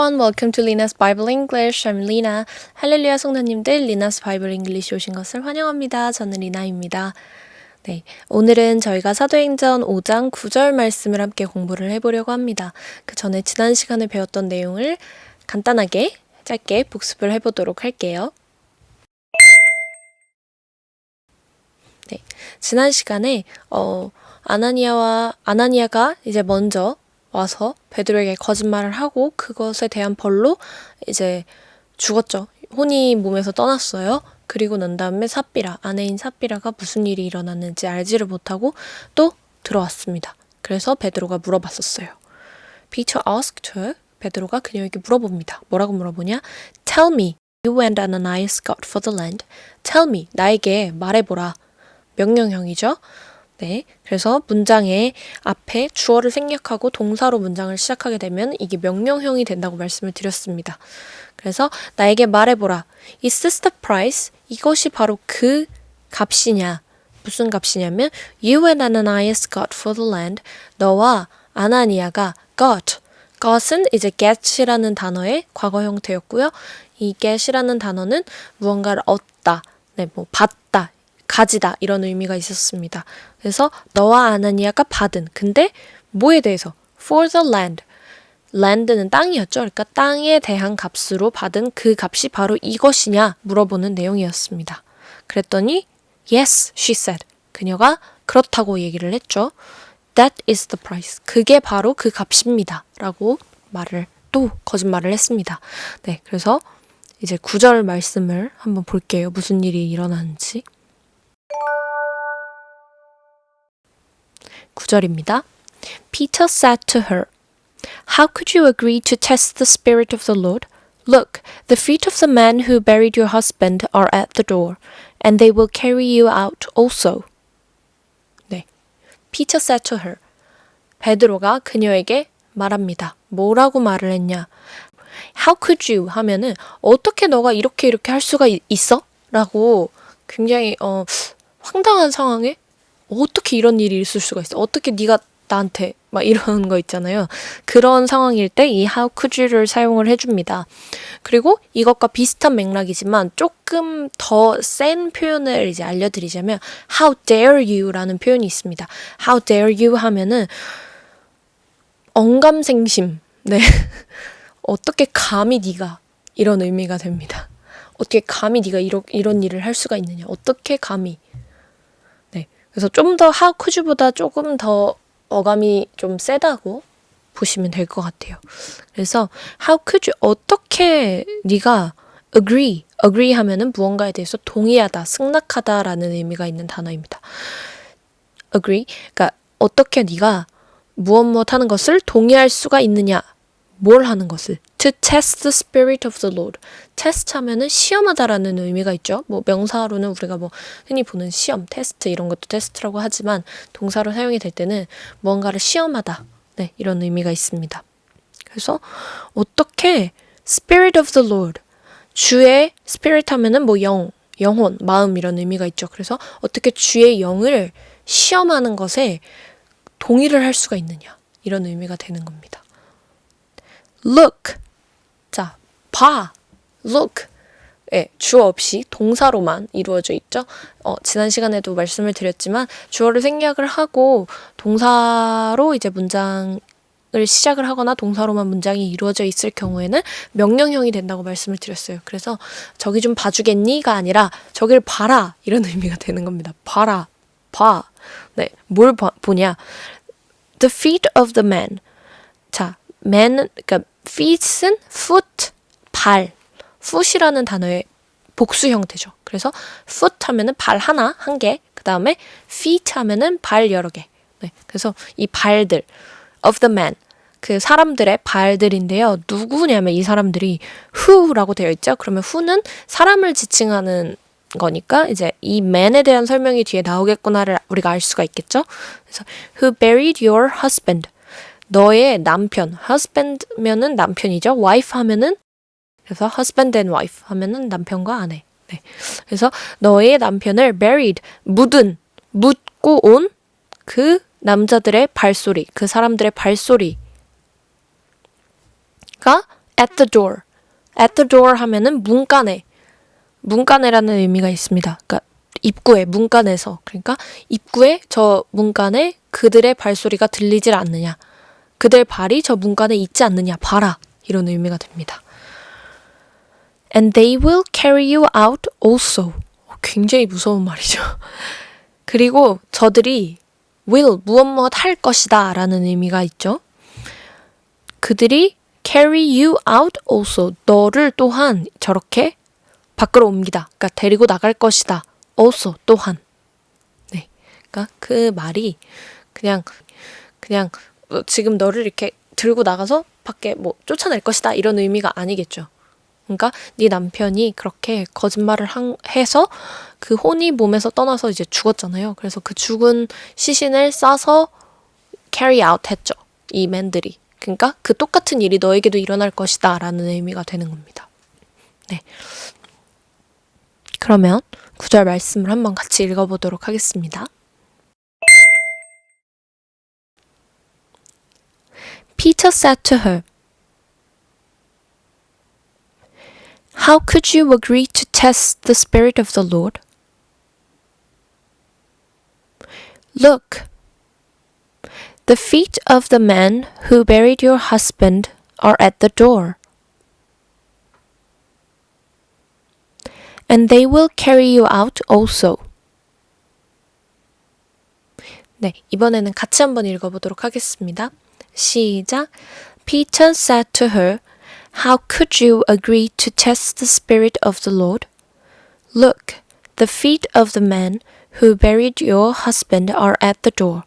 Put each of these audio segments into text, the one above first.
everyone, welcome to Lina's Bible English. I'm Lina. 할렐루야 성도님들, Lina's Bible English 오신 것을 환영합니다. 저는 리나입니다. 네, 오늘은 저희가 사도행전 5장 9절 말씀을 함께 공부를 해보려고 합니다. 그 전에 지난 시간에 배웠던 내용을 간단하게 짧게 복습을 해보도록 할게요. 네, 지난 시간에 아나니아가 이제 먼저 와서 베드로에게 거짓말을 하고 그것에 대한 벌로 이제 죽었죠. 혼이 몸에서 떠났어요. 그리고 난 다음에 아내인 삽비라가 무슨 일이 일어났는지 알지를 못하고 또 들어왔습니다. 그래서 베드로가 물어봤었어요. Peter asked her, 베드로가 그녀에게 물어봅니다. 뭐라고 물어보냐? Tell me, you and Ananias got for the land. Tell me, 나에게 말해보라. 명령형이죠. 네, 그래서 문장의 앞에 주어를 생략하고 동사로 문장을 시작하게 되면 이게 명령형이 된다고 말씀을 드렸습니다. 그래서 나에게 말해보라. Is this the price? 이것이 바로 그 값이냐? 무슨 값이냐면 You and Ananias got for the land. 너와 아나니아가 got은 이제 get이라는 단어의 과거 형태였고요. 이 get이라는 단어는 무언가를 얻다, 받다, 가지다 이런 의미가 있었습니다. 그래서 너와 아나니아가 받은, 근데 뭐에 대해서? For the land. land는 땅이었죠. 그러니까 땅에 대한 값으로 받은 그 값이 바로 이것이냐 물어보는 내용이었습니다. 그랬더니 Yes, she said. 그녀가 그렇다고 얘기를 했죠. That is the price. 그게 바로 그 값입니다. 라고 거짓말을 했습니다. 네, 그래서 이제 9절 말씀을 한번 볼게요. 무슨 일이 일어나는지. 9절입니다. Peter said to her, How could you agree to test the Spirit of the Lord? Look, the feet of the man who buried your husband are at the door, and they will carry you out also. 네, Peter said to her. 베드로가 그녀에게 말합니다. 뭐라고 말을 했냐? How could you 하면은 어떻게 너가 이렇게 할 수가 있어? 라고 굉장히 황당한 상황에 어떻게 이런 일이 있을 수가 있어? 어떻게 네가 나한테 막 이런 거 있잖아요. 그런 상황일 때 이 how could you를 사용을 해줍니다. 그리고 이것과 비슷한 맥락이지만 조금 더 센 표현을 이제 알려드리자면 how dare you라는 표현이 있습니다. how dare you 하면은 언감생심. 네. 어떻게 감히 네가 이런 의미가 됩니다. 어떻게 감히 네가 이런 일을 할 수가 있느냐. 어떻게 감히. 네. 그래서 좀 더 how could you보다 조금 더 어감이 좀 세다고 보시면 될 것 같아요. 그래서 how could you 어떻게 네가 agree 하면은 무언가에 대해서 동의하다, 승낙하다라는 의미가 있는 단어입니다. agree 그러니까 어떻게 네가 무엇 하는 것을 동의할 수가 있느냐. 뭘 하는 것을? To test the spirit of the Lord. test 하면은 시험하다라는 의미가 있죠. 명사로는 우리가 흔히 보는 시험, 테스트 이런 것도 테스트라고 하지만 동사로 사용이 될 때는 무언가를 시험하다. 네, 이런 의미가 있습니다. 그래서 어떻게 spirit of the Lord. 주의 spirit 하면은 영혼, 마음 이런 의미가 있죠. 그래서 어떻게 주의 영을 시험하는 것에 동의를 할 수가 있느냐. 이런 의미가 되는 겁니다. Look. 자, 봐. Look. 예, 주어 없이 동사로만 이루어져 있죠. 지난 시간에도 말씀을 드렸지만 주어를 생략을 하고 동사로 이제 문장을 시작을 하거나 동사로만 문장이 이루어져 있을 경우에는 명령형이 된다고 말씀을 드렸어요. 그래서 저기 좀 봐주겠니가 아니라 저길 봐라 이런 의미가 되는 겁니다. 봐라. 봐. 네, 뭘 보냐? The feet of the man. 자, 그러니까 feet은 foot, 발. foot이라는 단어의 복수 형태죠. 그래서 foot 하면은 발 한 개. 그 다음에 feet 하면은 발 여러 개. 네, 그래서 이 발들 of the man. 그 사람들의 발들인데요. 누구냐면 이 사람들이 who라고 되어 있죠. 그러면 who는 사람을 지칭하는 거니까 이제 이 man에 대한 설명이 뒤에 나오겠구나를 우리가 알 수가 있겠죠. 그래서 who buried your husband. 너의 남편, husband면은 남편이죠. wife 하면은 그래서 husband and wife 하면은 남편과 아내. 네. 그래서 너의 남편을 buried 묻고 온 그 남자들의 발소리, 그 사람들의 발소리가 at the door. at the door 하면은 문간에. 문간에라는 의미가 있습니다. 그러니까 입구에, 문간에서. 그러니까 입구에, 저 문간에 그들의 발소리가 들리질 않느냐. 그들 발이 저 문간에 있지 않느냐. 봐라. 이런 의미가 됩니다. And they will carry you out also. 굉장히 무서운 말이죠. 그리고 저들이 will, 무엇 할 것이다 라는 의미가 있죠. 그들이 carry you out also. 너를 또한 저렇게 밖으로 옮기다. 그러니까 데리고 나갈 것이다. also, 또한. 네. 그러니까 그 말이 그냥 지금 너를 이렇게 들고 나가서 밖에 뭐 쫓아낼 것이다. 이런 의미가 아니겠죠. 그러니까 네 남편이 그렇게 거짓말을 해서 그 혼이 몸에서 떠나서 이제 죽었잖아요. 그래서 그 죽은 시신을 싸서 carry out 했죠. 이 맨들이. 그러니까 그 똑같은 일이 너에게도 일어날 것이다 라는 의미가 되는 겁니다. 네. 그러면 구절 말씀을 한번 같이 읽어보도록 하겠습니다. Peter said to her, How could you agree to test the Spirit of the Lord? Look, the feet of the man who buried your husband are at the door, and they will carry you out also. 네, 이번에는 같이 한번 읽어보도록 하겠습니다. 시작. Peter said to her, How could you agree to test the Spirit of the Lord? Look, the feet of the man who buried your husband are at the door,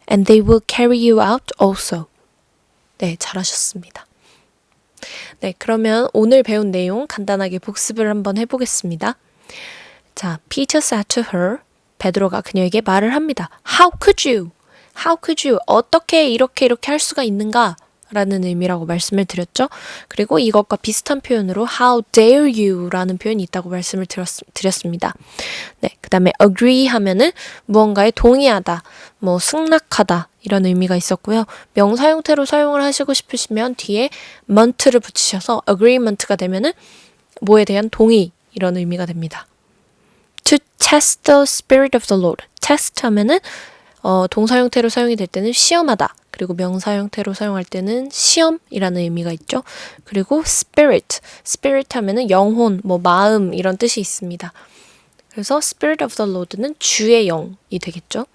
and they will carry you out also. 네, 잘하셨습니다. 네, 그러면 오늘 배운 내용 간단하게 복습을 한번 해보겠습니다. 자, Peter said to her, 베드로가 그녀에게 말을 합니다. How could you? How could you? 어떻게 이렇게 할 수가 있는가? 라는 의미라고 말씀을 드렸죠. 그리고 이것과 비슷한 표현으로 How dare you? 라는 표현이 있다고 말씀을 드렸습니다. 네, 그 다음에 agree 하면은 무언가에 동의하다, 뭐 승낙하다 이런 의미가 있었고요. 명사 형태로 사용을 하시고 싶으시면 뒤에 ment를 붙이셔서 agreement가 되면은 뭐에 대한 동의 이런 의미가 됩니다. To test the spirit of the Lord. test 하면은 동사 형태로 사용이 될 때는 시험하다. 그리고 명사 형태로 사용할 때는 시험이라는 의미가 있죠. 그리고 spirit 하면은 영혼, 뭐 마음 이런 뜻이 있습니다. 그래서 spirit of the Lord는 주의 영이 되겠죠.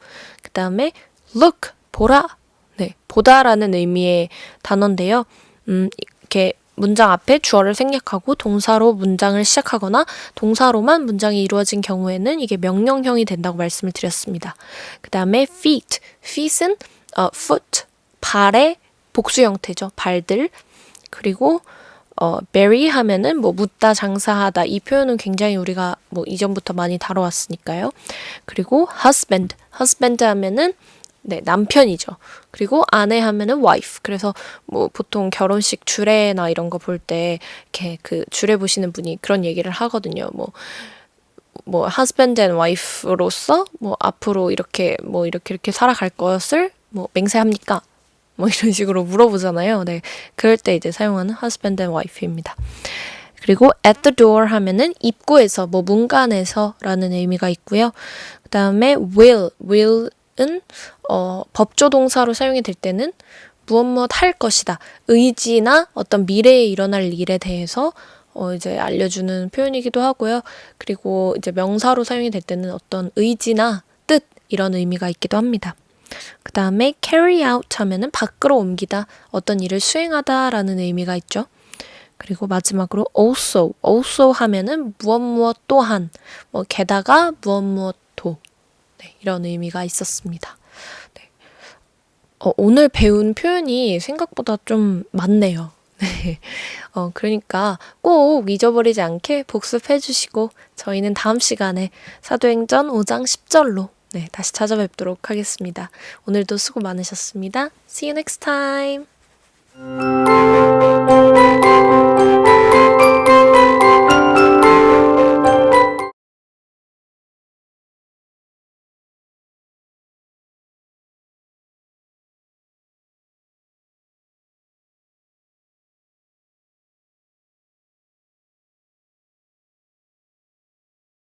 그 다음에 look, 보라. 네, 보다라는 의미의 단어인데요. 이렇게 문장 앞에 주어를 생략하고 동사로 문장을 시작하거나 동사로만 문장이 이루어진 경우에는 이게 명령형이 된다고 말씀을 드렸습니다. 그 다음에 feet은 foot, 발의 복수 형태죠. 발들. 그리고 bury 하면은 뭐 묻다, 장사하다. 이 표현은 굉장히 우리가 뭐 이전부터 많이 다뤄왔으니까요. 그리고 husband 하면은 네, 남편이죠. 그리고 아내 하면은 wife. 그래서 뭐 보통 결혼식 주례나 이런 거 볼 때 이렇게 그 주례 보시는 분이 그런 얘기를 하거든요. 뭐 husband and wife로서 뭐 앞으로 이렇게 살아갈 것을 뭐 맹세합니까? 뭐 이런 식으로 물어보잖아요. 네. 그럴 때 이제 사용하는 husband and wife입니다. 그리고 at the door 하면은 입구에서, 뭐 문간에서라는 의미가 있고요. 그 다음에 will은 법조 동사로 사용이 될 때는 무엇 할 것이다. 의지나 어떤 미래에 일어날 일에 대해서 이제 알려주는 표현이기도 하고요. 그리고 이제 명사로 사용이 될 때는 어떤 의지나 뜻 이런 의미가 있기도 합니다. 그 다음에 carry out 하면은 밖으로 옮기다, 어떤 일을 수행하다라는 의미가 있죠. 그리고 마지막으로 also 하면은 무엇 또한, 뭐 게다가 무엇도 네, 이런 의미가 있었습니다. 네. 오늘 배운 표현이 생각보다 좀 많네요. 네. 그러니까 꼭 잊어버리지 않게 복습해 주시고 저희는 다음 시간에 사도행전 5장 10절로 네, 다시 찾아뵙도록 하겠습니다. 오늘도 수고 많으셨습니다. See you next time.